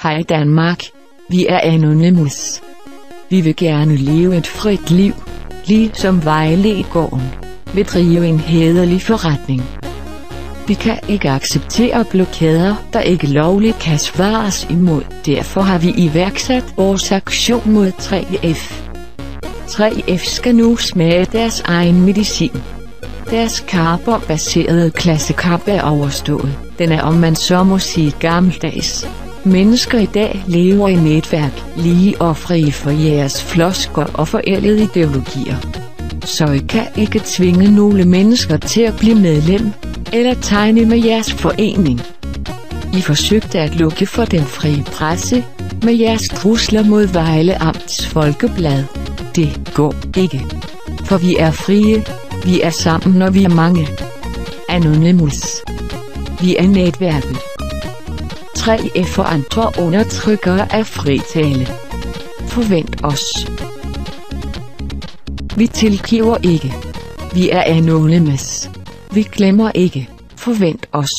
Hej Danmark, vi er Anonymous. Vi vil gerne leve et frit liv, ligesom Vejlegården, vil drive en hæderlig forretning. Vi kan ikke acceptere blokader, der ikke lovligt kan svares imod. Derfor har vi iværksat vores aktion mod 3F. 3F skal nu smage deres egen medicin. Deres karperbaserede klassekamp er overstået. Den er, om man så må sige, gammeldags. Mennesker i dag lever i netværk, lige og fri for jeres flosker og forældede ideologier. Så I kan ikke tvinge nogle mennesker til at blive medlem, eller tegne med jeres forening. I forsøgte at lukke for den frie presse, med jeres trusler mod Vejle Amts Folkeblad. Det går ikke. For vi er frie, vi er sammen, når vi er mange. Anonymous. Vi er netværket. 3F og andre undertrykkere er fritale. Forvent os. Vi tilgiver ikke. Vi er Anonymous. Vi glemmer ikke. Forvent os.